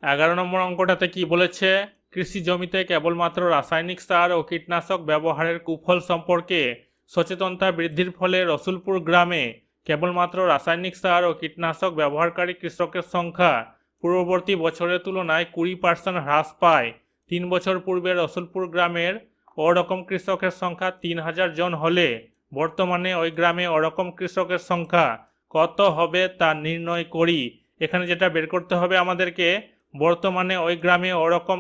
11 নম্বর অঙ্কটাতে কি বলেছে, কৃষি জমিতে কেবলমাত্র রাসায়নিক সার ও কীটনাশক ব্যবহারের কুফল সম্পর্কে সচেতনতা বৃদ্ধির ফলে রসুলপুর গ্রামে কেবলমাত্র রাসায়নিক সার ও কীটনাশক ব্যবহারকারী কৃষকের সংখ্যা পূর্ববর্তী বছরের তুলনায় 20% হ্রাস পায়। 3 বছর পূর্বে রসুলপুর গ্রামের ওরকম কৃষকের সংখ্যা 3000 জন হলে বর্তমানে ওই গ্রামে ওরকম কৃষকের সংখ্যা কত হবে তা নির্ণয় করি। এখানে যেটা বের করতে হবে আমাদেরকে, বর্তমানে ওই গ্রামে ওরকম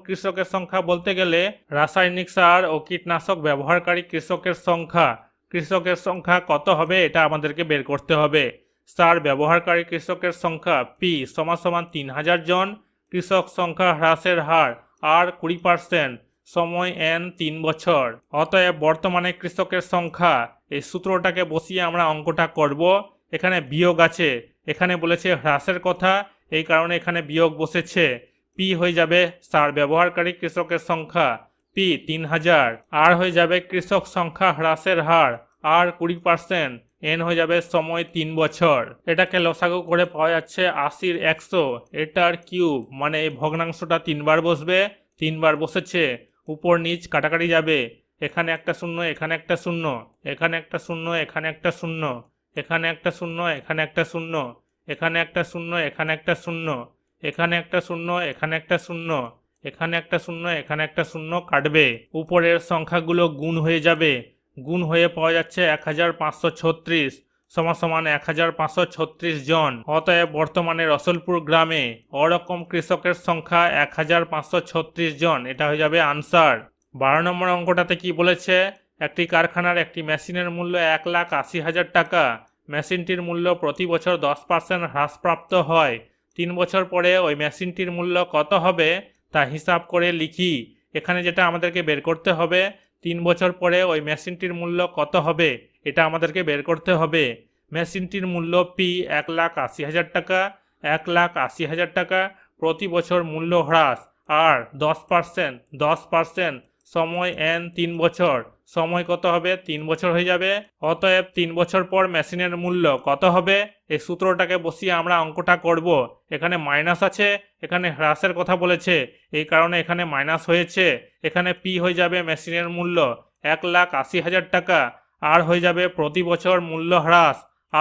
কৃষকের সংখ্যা বলতে গেলে রাসায়নিক সার ও কীটনাশক ব্যবহারকারী কৃষকের সংখ্যা কত হবে এটা আমাদেরকে বের করতে হবে। সার ব্যবহারকারী কৃষকের সংখ্যা পি সমান 3000 জন, কৃষক সংখ্যা হ্রাসের হার আর 20%, সময় n 3 বছর। অতএব বর্তমানে কৃষকের সংখ্যা, এই সূত্রটাকে বসিয়ে আমরা অঙ্কটা করব। এখানে বিয়োগ আছে, এখানে বলেছে হ্রাসের কথা, এই কারণে এখানে বিয়োগ বসেছে। পি হয়ে যাবে সার ব্যবহারকারী কৃষকের সংখ্যা, পি 3000, আর হয়ে যাবে কৃষক সংখ্যা হ্রাসের হার আর 20%, এন হয়ে যাবে সময় 3 বছর। এটাকে লসাগু করে পাওয়া যাচ্ছে 80-র 100, এটার কিউব, মানে এই ভগ্নাংশটা 3 বার বসবে, 3 বার বসেছে, উপর নিচ কাটাকাটি যাবে, এখানে একটা শূন্য, এখানে একটা শূন্য, এখানে একটা শূন্য, এখানে একটা শূন্য, এখানে একটা শূন্য, এখানে একটা শূন্য, এখানে একটা শূন্য, এখানে একটা শূন্য, এখানে একটা শূন্য, এখানে একটা শূন্য, এখানে একটা শূন্য, এখানে একটা শূন্য কাটবে, উপরের সংখ্যাগুলো গুণ হয়ে যাবে, গুণ হয়ে পাওয়া যাচ্ছে 1536 সমান 1536 জন। অতএব বর্তমানে রসুলপুর গ্রামে ওরকম কৃষকের সংখ্যা 1536 জন, এটা হয়ে যাবে আনসার। 12 নম্বর অঙ্কটাতে কি বলেছে, একটি কারখানার একটি মেশিনের মূল্য 1,80,000 টাকা, মেশিনটির মূল্য প্রতি বছর 10% হ্রাসপ্রাপ্ত হয়। 3 বছর পরে ওই মেশিনটির মূল্য কত হবে তা হিসাব করে লিখি। এখানে যেটা আমাদেরকে বের করতে হবে, 3 বছর পরে ওই মেশিনটির মূল্য কত হবে এটা আমাদেরকে বের করতে হবে। মেশিনটির মূল্য পি 1,80,000 টাকা, 1,80,000 টাকা, প্রতি বছর মূল্য হ্রাস আর 10%, সময় n 3 বছর, সময় কত হবে 3 বছর হয়ে যাবে। অতএব 3 বছর পর মেশিনের মূল্য কত হবে, এই সূত্রটাকে বসিয়ে আমরা অঙ্কটা করব। এখানে মাইনাস আছে, এখানে হ্রাসের কথা বলেছে, এই কারণে এখানে মাইনাস হয়েছে। এখানে পি হয়ে যাবে মেশিনের মূল্য 1,80,000 টাকা, আর হয়ে যাবে প্রতি বছর মূল্য হ্রাস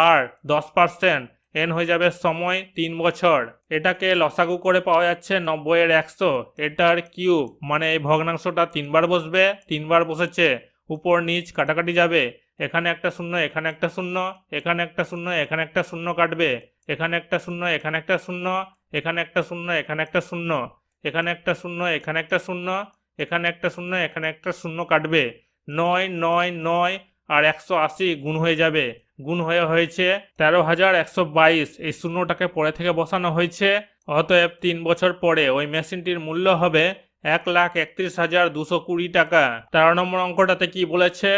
আর 10%, এন হয়ে যাবে সময় 3 বছর। এটাকে লসাগু করে পাওয়া যাচ্ছে 90-এর 100, এটার কিউব, মানে এই ভগ্নাংশটা 3 বার বসবে, 3 বার বসেছে, উপর নিচ কাটাকাটি যাবে, এখানে একটা শূন্য, এখানে একটা শূন্য, এখানে একটা শূন্য, এখানে একটা শূন্য কাটবে, এখানে একটা শূন্য, এখানে একটা শূন্য, এখানে একটা শূন্য, এখানে একটা শূন্য, এখানে একটা শূন্য, এখানে একটা শূন্য, এখানে একটা শূন্য, এখানে একটা শূন্য কাটবে, 9, 9, 9 আর 180 গুণ হয়ে যাবে, গুণ হয়েছে 13,122। এই শূন্যটাকে পরে থেকে বসানো হয়েছে। অতএব 3 বছর পরে ওই মেশিনটির মূল্য হবে 1,31,220 টাকা। 13 নম্বর অঙ্কটাতে কি বলেছে,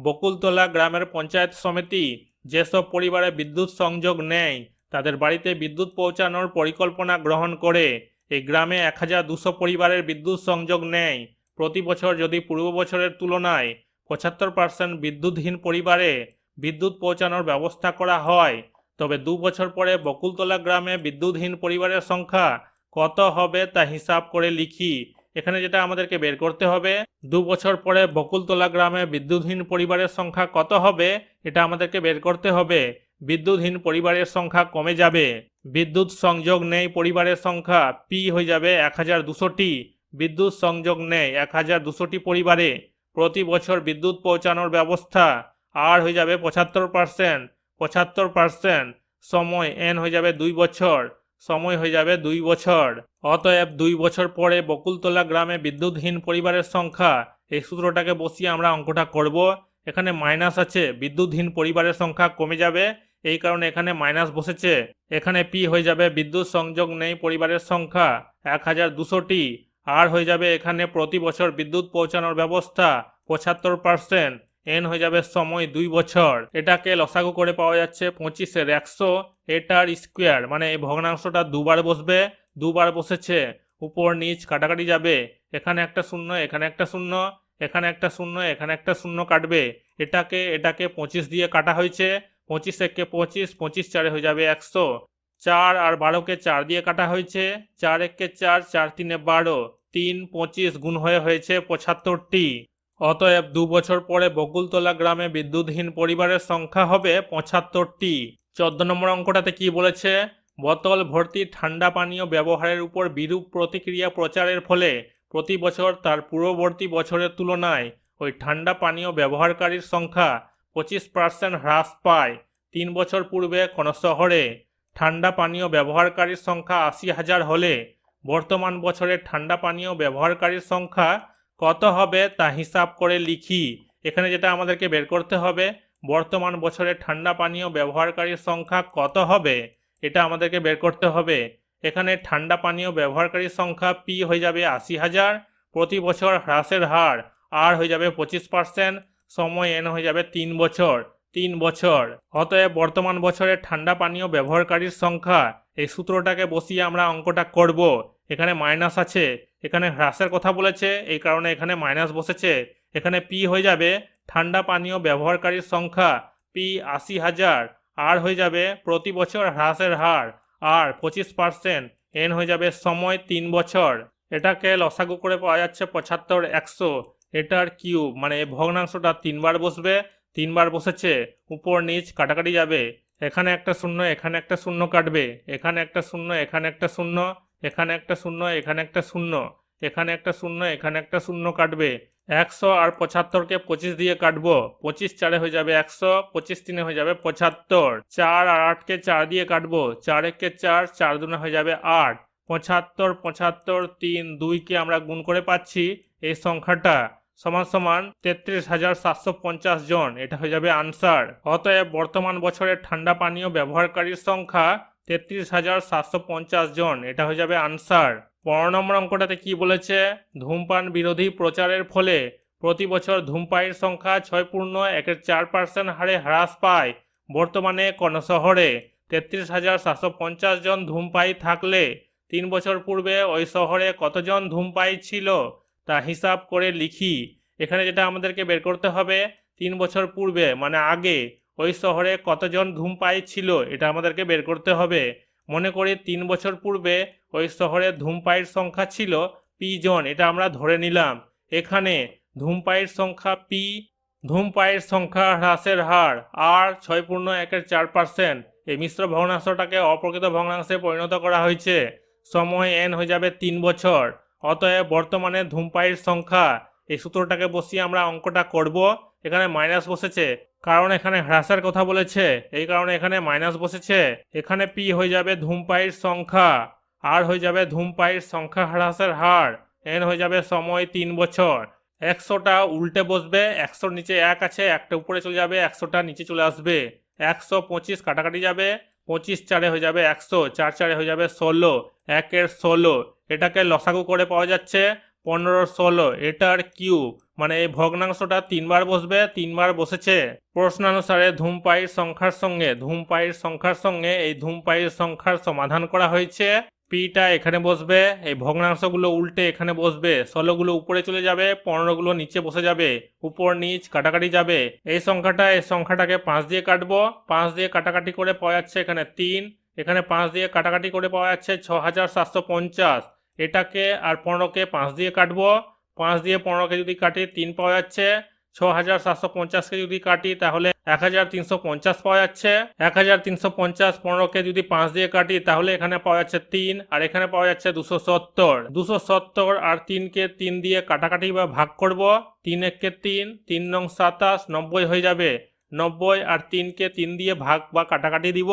বকুলতলা গ্রামের পঞ্চায়েত সমিতি যেসব পরিবারে বিদ্যুৎ সংযোগ নেয় তাদের বাড়িতে বিদ্যুৎ পৌঁছানোর পরিকল্পনা গ্রহণ করে। এই গ্রামে 1,200 পরিবারের বিদ্যুৎ সংযোগ নেয়। প্রতি বছর যদি পূর্ব বছরের তুলনায় 75% বিদ্যুৎহীন পরিবারে বিদ্যুৎ পৌঁছানোর ব্যবস্থা করা হয়, তবে 2 বছর পরে বকুলতলা গ্রামে বিদ্যুৎহীন পরিবারের সংখ্যা কত হবে তা হিসাব করে লিখি। এখানে যেটা আমাদেরকে বের করতে হবে, 2 বছর পরে বকুলতলা গ্রামে বিদ্যুৎহীন পরিবারের সংখ্যা কত হবে এটা আমাদেরকে বের করতে হবে। বিদ্যুৎহীন পরিবারের সংখ্যা কমে যাবে, বিদ্যুৎ সংযোগ নেই পরিবারের সংখ্যা পি হয়ে যাবে 1,200টি, বিদ্যুৎ সংযোগ নেই 1,200টি পরিবারে, প্রতি বছর বিদ্যুৎ পৌঁছানোর ব্যবস্থা আর হয়ে যাবে 75%, সময় n হয়ে যাবে 2 বছর, সময় হয়ে যাবে 2 বছর। অতএব 2 বছর পরে বকুলতলা গ্রামে বিদ্যুৎহীন পরিবারের সংখ্যা, এই সূত্রটাকে বসিয়ে আমরা অঙ্কটা করব। এখানে মাইনাস আছে, বিদ্যুৎহীন পরিবারের সংখ্যা কমে যাবে, এই কারণে এখানে মাইনাস বসেছে। এখানে পি হয়ে যাবে বিদ্যুৎ সংযোগ নেই পরিবারের সংখ্যা 1,200টি, আর হয়ে যাবে এখানে প্রতি বছর বিদ্যুৎ পৌঁছানোর ব্যবস্থা 75%, এন হয়ে যাবে সময় 2 বছর। এটাকে লসাগু করে পাওয়া যাচ্ছে 25-এর 100, এটার স্কোয়ার, মানে এই ভগ্নাংশটা 2 বার বসবে, 2 বার বসেছে, উপর নিচ কাটাকাটি যাবে, এখানে একটা শূন্য, এখানে একটা শূন্য, এখানে একটা শূন্য, এখানে একটা শূন্য কাটবে, এটাকে 25 দিয়ে কাটা হয়েছে, 25 একে 25, 25 চারে হয়ে যাবে 100, 4 আর 12কে 4 দিয়ে কাটা হয়েছে, 4 একে 4, 4 3 12, 3 25 গুণ হয়েছে 75টি। অতএব 2 বছর পরে বকুলতলা গ্রামে বিদ্যুৎহীন পরিবারের সংখ্যা হবে 75টি। 14 নম্বর অঙ্কটাতে কি বলেছে, বোতল ভর্তি ঠান্ডা পানীয় ব্যবহারের উপর বিরূপ প্রতিক্রিয়া প্রচারের ফলে প্রতি বছর তার পূর্ববর্তী বছরের তুলনায় ওই ঠান্ডা পানীয় ব্যবহারকারীর সংখ্যা 25% হ্রাস পায়। 3 বছর পূর্বে কোনো শহরে ঠান্ডা পানীয় ব্যবহারকারীর সংখ্যা 80,000 হলে বর্তমান বছরে ঠান্ডা পানীয় ব্যবহারকারীর সংখ্যা কত হবে তা হিসাব করে লিখি। এখানে যেটা আমাদেরকে বের করতে হবে, বর্তমান বছরে ঠান্ডা পানীয় ব্যবহারকারীর সংখ্যা কত হবে এটা আমাদেরকে বের করতে হবে। এখানে ঠান্ডা পানীয় ব্যবহারকারীর সংখ্যা পি হয়ে যাবে 80,000, প্রতি বছর হ্রাসের হার আর হয়ে যাবে 25%, সময় এন হয়ে যাবে 3 বছর। 3 বছর। অতএব বর্তমান বছরে ঠান্ডা পানীয় ব্যবহারকারীর সংখ্যা, এই সূত্রটাকে বসিয়ে আমরা অঙ্কটা করব। এখানে মাইনাস আছে, এখানে হ্রাসের কথা বলেছে, এই কারণে এখানে মাইনাস বসেছে। এখানে পি হয়ে যাবে ঠান্ডা পানীয় ব্যবহারকারীর সংখ্যা, পি 80,000, আর হয়ে যাবে প্রতি বছর হ্রাসের হার আর 25%, এন হয়ে যাবে সময় 3 বছর। এটাকে লসাগু করে পাওয়া যাচ্ছে 75, 100। এটার কিউব মানে ভগ্নাংশটা 3 বার বসবে, 3 বার বসেছে, উপর নিচ কাটাকাটি যাবে। এখানে একটা শূন্য, এখানে একটা শূন্য কাটবে, এখানে একটা শূন্য, এখানে একটা শূন্য, এখানে একটা শূন্য, এখানে একটা শূন্য, এখানে একটা শূন্য, এখানে একটা শূন্য কাটবে। 100 আর 75কে 25 দিয়ে কাটবো, 25 4 হয়ে যাবে 100, 25 3 হয়ে যাবে 75। 4 আর 8কে 4 দিয়ে কাটবো, 4 1কে 4, 4 2 হয়ে যাবে 8। 75 75 3 2কে আমরা গুণ করে পাচ্ছি এই সংখ্যাটা সমান সমান 33,750 জন। এটা হয়ে যাবে আনসার। অতএব বর্তমান বছরের ঠান্ডা পানীয় ব্যবহারকারীর সংখ্যা 33,750 জন। এটা হয়ে যাবে আনসার। 15 নম্বর অঙ্কটাতে কি বলেছে, ধূমপান বিরোধী প্রচারের ফলে প্রতি বছর ধূমপায়ীর সংখ্যা 6.14% হারে হ্রাস পায়। বর্তমানে কোন শহরে 33,750 জন ধূমপায়ী থাকলে 3 বছর পূর্বে ওই শহরে কতজন ধূমপায়ী ছিল তা হিসাব করে লিখি। এখানে যেটা আমাদেরকে বের করতে হবে, 3 বছর পূর্বে মানে আগে ওই শহরে কতজন ধূমপায়ী ছিল এটা আমাদেরকে বের করতে হবে। মনে করি 3 বছর পূর্বে ওই শহরে ধূমপায়ীর সংখ্যা ছিল পি জন, এটা আমরা ধরে নিলাম। এখানে ধূমপায়ীর সংখ্যা পি, ধূমপায়ীর সংখ্যা হ্রাসের হার আর 6.14%, এই মিশ্র ভগ্নাংশটাকে অপ্রকৃত ভগ্নাংশে পরিণত করা হয়েছে। সময় এন হয়ে যাবে 3 বছর। অতএব বর্তমানে ধূমপায়ীর সংখ্যা, এই সূত্রটাকে বসিয়ে আমরা অঙ্কটা করব। এখানে মাইনাস বসেছে কারণ এখানে হ্রাসের কথা বলেছে, এই কারণে এখানে মাইনাস বসেছে। এখানে পি হয়ে যাবে ধূমপায়ীর সংখ্যা, আর হয়ে যাবে ধূমপায়ীর সংখ্যা হ্রাসের হার, এন হয়ে যাবে সময় 3 বছর। 100টা উল্টে বসবে, 100-র নিচে 1 আছে, একটা উপরে চলে যাবে, 100টা নিচে চলে আসবে। 125 কাটাকাটি যাবে, 25 4 হয়ে যাবে 100, 4 4 হয়ে যাবে 16, 1 এর 16। এটাকে লসাগু করে পাওয়া যাচ্ছে 15 16। এটার কিউব মানে এই ভগ্নাংশটা 3 বার বসবে, 3 বার বসেছে। প্রশ্নানুসারে ধূমপায়ীর সংখ্যার সঙ্গে এই ধূমপায়ীর সংখ্যার সমাধান করা হয়েছে। পিটা এখানে বসবে, এই ভগ্নাংশগুলো উল্টে এখানে বসবে, 16গুলো উপরে চলে যাবে, 15গুলো নিচে বসে যাবে, উপর নিচ কাটাকাটি যাবে। এই সংখ্যাটাকে 5 দিয়ে কাটবো, 5 দিয়ে কাটাকাটি করে পাওয়া যাচ্ছে এখানে 3, এখানে 5 দিয়ে কাটাকাটি করে পাওয়া যাচ্ছে 6,750। এটাকে আর 15কে 5 দিয়ে কাটবো, 5 দিয়ে 15কে যদি কাটি 3 পাওয়া যাচ্ছে, 6,750কে যদি কাটি তাহলে 1,350 পাওয়া যাচ্ছে। 1,350 15কে যদি 5 দিয়ে কাটি তাহলে এখানে পাওয়া যাচ্ছে 3, আর এখানে পাওয়া যাচ্ছে 270। 270 আর 3কে 3 দিয়ে কাটাকাটি বা ভাগ করব, 3 1কে 3, 3 নং 27, 90 হয়ে যাবে। 90 আর 3কে 3 দিয়ে ভাগ বা কাটাকাটি দিব,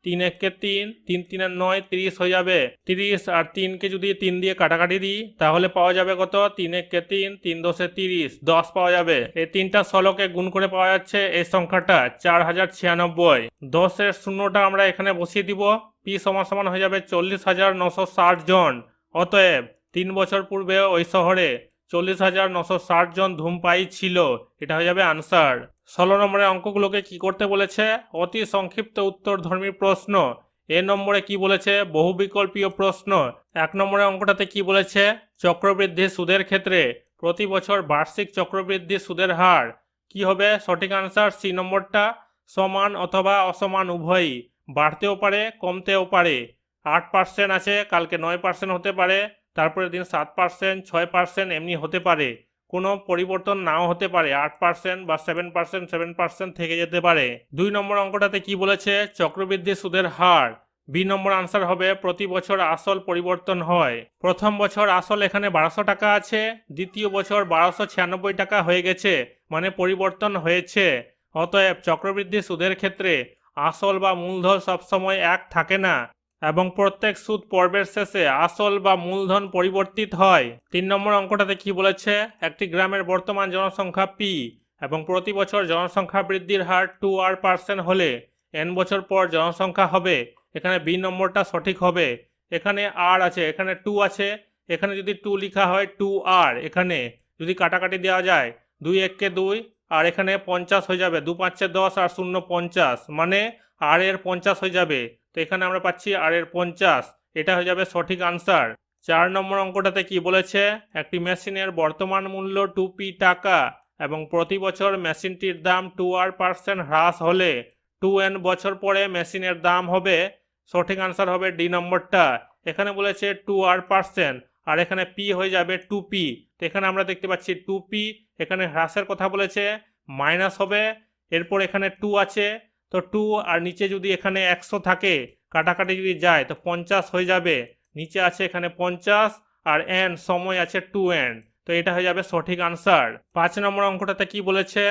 3 1কে 3, 3 3 আর 9, 30 হয়ে যাবে। 30 আর 3কে যদি 3 দিয়ে কাটাকাটি দিই তাহলে পাওয়া যাবে কত, 3 1কে 3, 3 10 30, 10 পাওয়া যাবে। এই 3টা 16কে গুণ করে পাওয়া যাচ্ছে এই সংখ্যাটা 4096। 10 এর শূন্যটা আমরা এখানে বসিয়ে দিব, পি সমান সমান হয়ে যাবে 40,960 জন। অতএব 3 বছর পূর্বে ওই শহরে 40,960 জন ধূমপায়ী ছিল। এটা হয়ে যাবে আনসার। 16 নম্বরের অঙ্কগুলোকে কি করতে বলেছে, অতি সংক্ষিপ্ত উত্তরধর্মী প্রশ্ন। এ নম্বরে কি বলেছে, বহুবিকল্পীয় প্রশ্ন। 1 নম্বরের অঙ্কটাতে কি বলেছে, চক্রবৃদ্ধি সুদের ক্ষেত্রে প্রতি বছর বার্ষিক চক্রবৃদ্ধি সুদের হার কি হবে। সঠিক আনসার সি নম্বরটা, সমান অথবা অসমান উভয়ই। বাড়তেও পারে কমতেও পারে। 8% আছে, কালকে 9% হতে পারে, তারপরের দিন 7%, 6% এমনি হতে পারে, কোনো পরিবর্তন নাও হতে পারে। 8% বা 7% থেকে যেতে পারে। 2 নম্বর অঙ্কটাতে কি বলেছে? চক্রবৃদ্ধি সুদের হার। বি নম্বর আনসার হবে প্রতি বছর আসল পরিবর্তন হয়। প্রথম বছর আসল এখানে 1200 টাকা আছে, দ্বিতীয় বছর 1296 টাকা হয়ে গেছে, মানে পরিবর্তন হয়েছে। অতএব চক্রবৃদ্ধি সুদের ক্ষেত্রে আসল বা মূলধন সবসময় এক থাকে না এবং প্রত্যেক সুদ পর্বের শেষে আসল বা মূলধন পরিবর্তিত হয়। 3 নম্বর অঙ্কটাতে কি বলেছে? একটি গ্রামের বর্তমান জনসংখ্যা পি এবং প্রতি বছর জনসংখ্যা বৃদ্ধির হার 2r% হলে n বছর পর জনসংখ্যা হবে। এখানে বি নম্বরটা সঠিক হবে। এখানে আর আছে, এখানে 2 আছে, এখানে যদি 2 লেখা হয় 2r, এখানে যদি কাটাকাটি দেওয়া যায় 2 1 2 আর এখানে 50 হয়ে যাবে, 2 5 10 আর 0 50, মানে আর এর 50 হয়ে যাবে। তো এখানে আমরা পাচ্ছি আর এর 50, এটা হয়ে যাবে সঠিক আনসার। 4 নম্বর অঙ্কটাতে কি বলেছে? একটি মেশিনের বর্তমান মূল্য 2p টাকা এবং প্রতি বছর মেশিনটির দাম 2r% হ্রাস হলে 2n বছর পরে মেশিনের দাম হবে। সঠিক আনসার হবে ডি নম্বরটা। এখানে বলেছে 2r% আর এখানে p হয়ে যাবে 2p। তো এখানে আমরা দেখতে পাচ্ছি 2p, এখানে হ্রাসের কথা বলেছে, মাইনাস হবে, এরপর এখানে 2 আছে, তো 2 আর নিচে যদি এখানে 100 থাকে, কাটাকাটি যদি যায় তো 50 হয়ে যাবে, নিচে আছে এখানে 50 আর n সময় আছে 2n, তো এটা হয়ে যাবে সঠিক আনসার। 5 নম্বর অঙ্কটাতে কি বলেছে?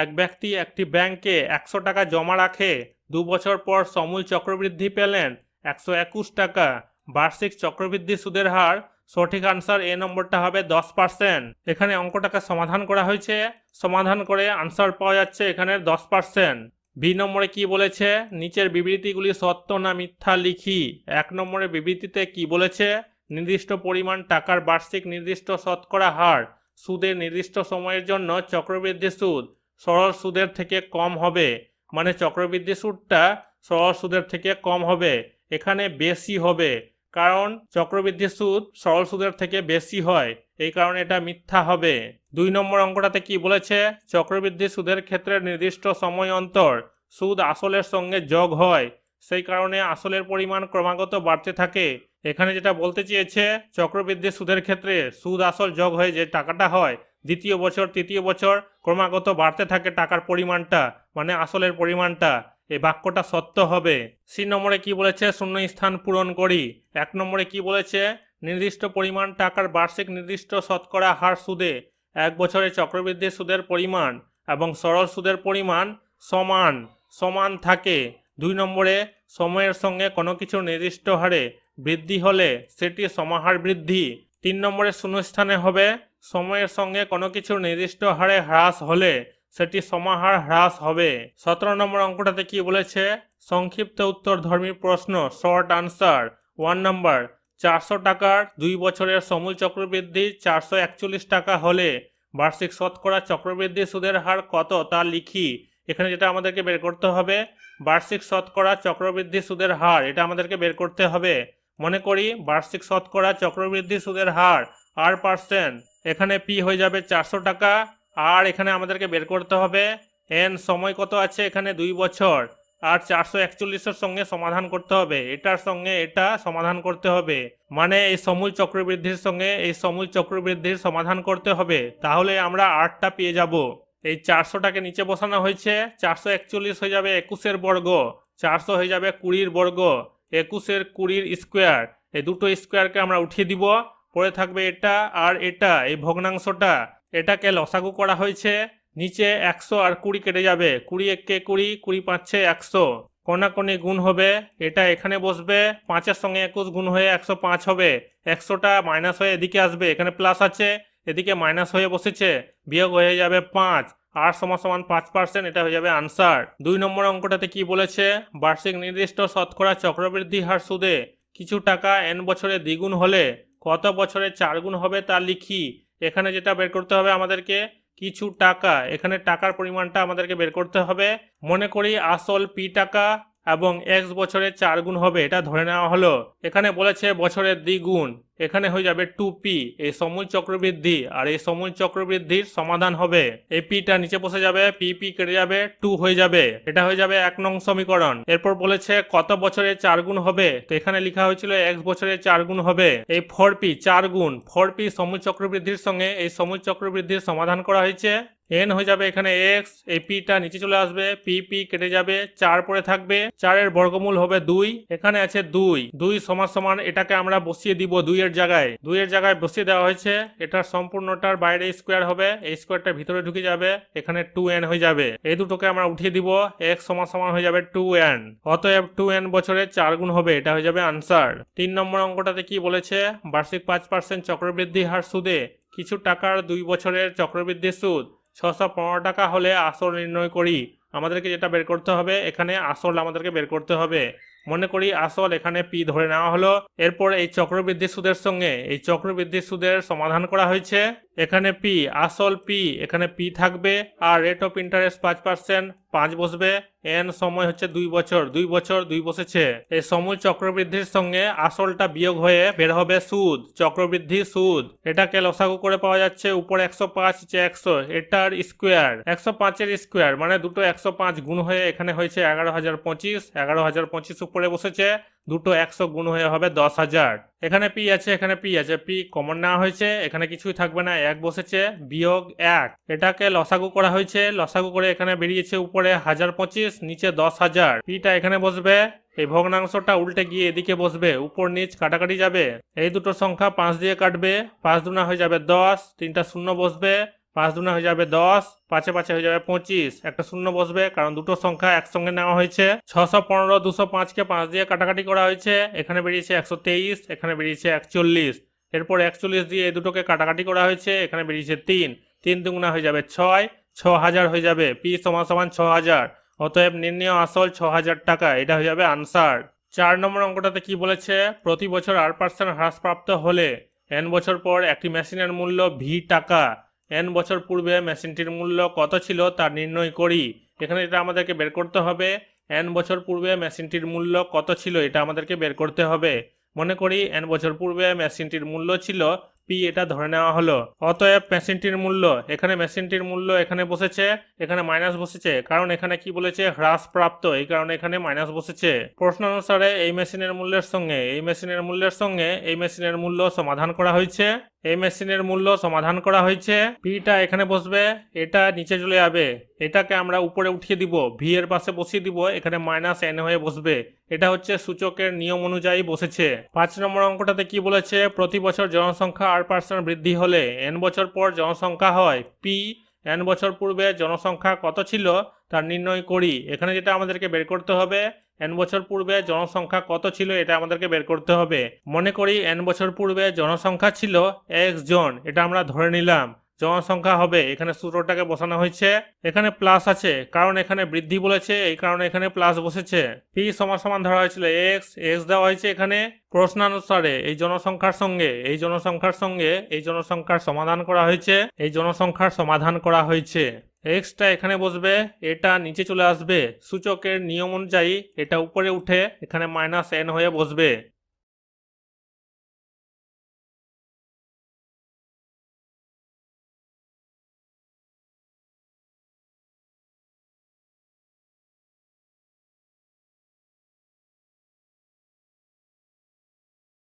এক ব্যক্তি একটি ব্যাংকে 100 টাকা জমা রাখে, 2 বছর পর সমূল চক্রবৃদ্ধি পেলেন 121 টাকা, বার্ষিক চক্রবৃদ্ধি সুদের হার। সঠিক আনসার এ নম্বরটা হবে 10%। এখানে অঙ্কটাকে সমাধান করা হয়েছে, সমাধান করে আনসার পাওয়া যাচ্ছে এখানে 10%। বি নম্বরে কি বলেছে? নিচের বিবৃতিগুলি সত্য না মিথ্যা লিখি। 1 নম্বরের বিবৃতিতে কি বলেছে? নির্দিষ্ট পরিমাণ টাকার বার্ষিক নির্দিষ্ট শতকরা হার সুদের নির্দিষ্ট সময়ের জন্য চক্রবৃদ্ধি সুদ সরল সুদের থেকে কম হবে, মানে চক্রবৃদ্ধি সুদটা সরল সুদের থেকে কম হবে, এখানে বেশি হবে, কারণ চক্রবৃদ্ধি সুদ সরল সুদের থেকে বেশি হয়, এই কারণে এটা মিথ্যা হবে। 2 নম্বর অঙ্কটাতে কি বলেছে? চক্রবৃদ্ধি সুদের ক্ষেত্রে নির্দিষ্ট সময় অন্তর সুদ আসলের সঙ্গে যোগ হয়, সেই কারণে আসলের পরিমাণ ক্রমাগত বাড়তে থাকে। এখানে যেটা বলতে চেয়েছে, চক্রবৃদ্ধি সুদের ক্ষেত্রে সুদ আসল যোগ হয়ে যে টাকাটা হয়, দ্বিতীয় বছর তৃতীয় বছর ক্রমাগত বাড়তে থাকে টাকার পরিমাণটা, মানে আসলের পরিমাণটা। এই বাক্যটা সত্য হবে। সি নম্বরে কি বলেছে? শূন্য স্থান পূরণ করি। 1 নম্বরে কি বলেছে? নির্দিষ্ট পরিমাণ টাকার বার্ষিক নির্দিষ্ট শতকরা হার সুদে 1 বছরে চক্রবৃদ্ধি সুদের পরিমাণ এবং সরল সুদের পরিমাণ সমান সমান থাকে। 2 নম্বরে সময়ের সঙ্গে কোনো কিছু নির্দিষ্ট হারে বৃদ্ধি হলে সেটি সমাহার বৃদ্ধি। 3 নম্বরে শূন্যস্থানে হবে সময়ের সঙ্গে কোনো কিছু নির্দিষ্ট হারে হ্রাস হলে সেটি সমাহার হ্রাস হবে। 17 নম্বর অঙ্কটাতে কি বলেছে? সংক্ষিপ্ত উত্তরধর্মী প্রশ্ন, শর্ট আনসার। 1 নম্বর, 400 টাকার 2 বছরের সমূল চক্রবৃদ্ধি 441 টাকা হলে বার্ষিক শতকরা চক্রবৃদ্ধি সুদের হার কত তা লিখি। এখানে যেটা আমাদেরকে বের করতে হবে, বার্ষিক শতকরা চক্রবৃদ্ধি সুদের হার, এটা আমাদেরকে বের করতে হবে। মনে করি বার্ষিক শতকরা চক্রবৃদ্ধি সুদের হার r%, এখানে p হয়ে যাবে 400 টাকা, আর এখানে আমাদেরকে বের করতে হবে n সময় কত আছে, এখানে 2 বছর, আর 441-এর সঙ্গে সমাধান করতে হবে, এটার সঙ্গে এটা সমাধান করতে হবে, মানে এই সমূল চক্রবৃদ্ধির সঙ্গে এই সমূল চক্রবৃদ্ধির সমাধান করতে হবে, তাহলে আমরা 8টা পেয়ে যাব। এই 400টাকে নিচে বসানো হয়েছে, 441 হয়ে যাবে 21-এর বর্গ, 400 হয়ে যাবে 20-এর বর্গ, 21-এর 20-এর স্কোয়ার, এই দুটো স্কোয়ারকে আমরা উঠিয়ে দিব, পরে থাকবে এটা আর এটা, এই ভগ্নাংশটা, এটাকে লসাগু করা হয়েছে, নিচে 100 আর 20 কেটে যাবে, 20 1 20, 20 5 100, কোনাকুনি গুণ হবে, এটা এখানে বসবে, 5-এর সঙ্গে 21 গুণ হয়ে 105 হবে, 100টা মাইনাস হয়ে এদিকে আসবে, এখানে প্লাস আছে, এদিকে মাইনাস হয়ে বসেছে, বিয়োগ হয়ে যাবে 5, আর সমান 5%, এটা হয়ে যাবে আনসার। 2 নম্বর অঙ্কটাতে কি বলেছে? বার্ষিক নির্দিষ্ট শতকরা চক্রবৃদ্ধি হার সুদে কিছু টাকা n বছরে দ্বিগুণ হলে কত বছরে 4 গুণ হবে তা লিখি। এখানে যেটা বের করতে হবে আমাদেরকে, কিছু টাকা, এখানে টাকার পরিমাণটা আমাদেরকে বের করতে হবে। মনে করি আসল p টাকা এবং x বছরে 4 গুণ হবে, এটা ধরে নেওয়া হলো। এখানে বলেছে বছরের দ্বিগুণ, এখানে হয়ে যাবে 2p, এই সমূল চক্রবৃদ্ধি আর এই সমূল চক্রবৃদ্ধির সমাধান হবে। এই পিটা নিচে বসে যাবে, পি কেটে যাবে, 2 হয়ে যাবে। এটা হয়ে যাবে 1 নং সমীকরণ। এরপর বলেছে কত বছরে 4 গুণ হবে, তো এখানে লেখা হয়েছিল x বছরে 4 গুণ হবে। এই 4p 4 গুণ 4p সমূল চক্রবৃদ্ধির সঙ্গে এই সমূল চক্রবৃদ্ধির সমাধান করা হয়েছে। n হয়ে যাবে এখানে x, এই পিটা নিচে চলে আসবে, পি কেটে যাবে, 4 পরে থাকবে, 4 এর বর্গমূল হবে 2, এখানে আছে 2 সমান সমান এটাকে আমরা বসিয়ে দিব 2 এর জায়গায় বসিয়ে দেওয়া হয়েছে। এটার সম্পূর্ণটার বাইরে স্কোয়ার হবে, এই স্কোয়ারটা ভিতরে ঢুকে যাবে, এখানে 2n হয়ে যাবে। এই দুটোকে আমরা উঠিয়ে দিব, x সমান সমান হয়ে যাবে 2n। অতএব 2n বছরে 4 গুণ হবে, এটা হয়ে যাবে আনসার। 3 নম্বর অঙ্কটাতে কি বলেছে, বার্ষিক 5% চক্রবৃদ্ধি হার সুদে কিছু টাকার 2 বছরের চক্রবৃদ্ধি সুদ 615 টাকা হলে আসল নির্ণয় করি। আমাদেরকে যেটা বের করতে হবে, এখানে আসল আমাদেরকে বের করতে হবে। মনে করি আসল এখানে পি ধরে নেওয়া হলো। এরপর এই চক্রবৃদ্ধি সুদের সঙ্গে এই চক্রবৃদ্ধি সুদের সমাধান করা হয়েছে। এখানে পি আসল পি, এখানে পি থাকবে, আর রেট অফ ইন্টারেস্ট 5%, 5 বসবে, এন সময় হচ্ছে 2 বছর, 2 বসেছে। এই সমূল চক্রবৃদ্ধির সঙ্গে আসলটা বিয়োগ হয়ে বের হবে সুদ, চক্রবৃদ্ধি সুদ। এটাকে লসাগু করে পাওয়া যাচ্ছে, উপরে 105 নিচে 100, এটার স্কোয়ার 105 এর স্কোয়ার মানে দুটো 105 গুণ হয়ে এখানে হয়েছে 11,025, 11,025 উপরে বসেছে, দুটো 100 গুণ হয়ে হবে 10,000। এখানে পি আছে, পি কমন নেওয়া হয়েছে, এখানে কিছুই থাকবে না, 1 বসেছে, বিয়োগ 1। এটাকে লসাগু করা হয়েছে, লসাগু করে এখানে বেরিয়েছে উপরে 1025 নিচে 10,000। পিটা এখানে বসবে, এই ভগ্নাংশটা উল্টে গিয়ে এদিকে বসবে, উপর নিচ কাটাকাটি যাবে। এই দুটো সংখ্যা 5 দিয়ে কাটবে, 5 দুনা হয়ে যাবে 10, 3টা শূন্য বসবে, 5 দুনা হয়ে যাবে 10, 5 হয়ে যাবে 25, একটা শূন্য বসবে কারণ দুটো সংখ্যা একসঙ্গে নেওয়া হয়েছে। 615 205কে 5 দিয়ে কাটাকাটি করা হয়েছে, এখানে বেরিয়েছে 123, এখানে বেরিয়েছে 41। এরপর 41 দিয়ে এই দুটোকে কাটাকাটি করা হয়েছে, এখানে বেরিয়েছে 3 দুগুণা হয়ে যাবে 6, 6000 হয়ে যাবে। পি সমান সমান 6000। অতএব নির্ণয় আসল 6000 টাকা, এটা হয়ে যাবে আনসার। 4 নম্বর অঙ্কটাতে কি বলেছে, প্রতি বছর r% হ্রাসপ্রাপ্ত হলে n বছর পর একটি মেশিনের মূল্য ভি টাকা, n বছর পূর্বে মেশিনটির মূল্য কত ছিল তা নির্ণয় করি। এখানে এটা আমাদেরকে বের করতে হবে, n বছর পূর্বে মেশিনটির মূল্য কত ছিল এটা আমাদেরকে বের করতে হবে। মনে করি n বছর পূর্বে মেশিনটির মূল্য ছিল পি, এটা ধরে নেওয়া হলো। অতএব মেশিনটির মূল্য, এখানে মেশিনটির মূল্য এখানে বসেছে, এখানে মাইনাস বসেছে, কারণ এখানে কি বলেছে হ্রাসপ্রাপ্ত, এই কারণে এখানে মাইনাস বসেছে। প্রশ্ন অনুসারে এই মেশিনের মূল্যের সঙ্গে এই মেশিনের মূল্য সমাধান করা হয়েছে। এই মেশিনের মূল্য সমাধান করা হয়েছে, পিটা এখানে বসবে, এটা নিচে চলে যাবে, এটাকে আমরা উপরে উঠিয়ে দিব, ভি এর পাশে বসিয়ে দিব, এখানে মাইনাস এন হয়ে বসবে। এটা হচ্ছে সূচকের নিয়ম অনুযায়ী বসেছে। 5 নম্বর অঙ্কটাতে কি বলেছে, প্রতি বছর জনসংখ্যা r% বৃদ্ধি হলে n বছর পর জনসংখ্যা হয় পি, n বছর পূর্বে জনসংখ্যা কত ছিল তা নির্ণয় করি। এখানে যেটা আমাদেরকে বের করতে হবে, n বছর পূর্বে জনসংখ্যা কত ছিল এটা আমাদেরকে বের করতে হবে। মনে করি n বছর পূর্বে জনসংখ্যা ছিল x জন, এটা আমরা ধরে নিলাম জনসংখ্যা হবে। এখানে সূত্রটাকে বসানো হয়েছে, এখানে প্লাস আছে কারণ এখানে বৃদ্ধি বলেছে, এই কারণে এখানে প্লাস বসেছে। পি সমান সমান ধরা হয়েছিল x দেওয়া হয়েছে। এখানে প্রশ্নানুসারে এই জনসংখ্যার সঙ্গে এই জনসংখ্যার সমাধান করা হয়েছে। এক্সটা এখানে বসবে, এটা নিচে চলে আসবে, সূচকের নিয়ম অনুযায়ী এটা উপরে উঠে এখানে মাইনাস এন হয়ে বসবে।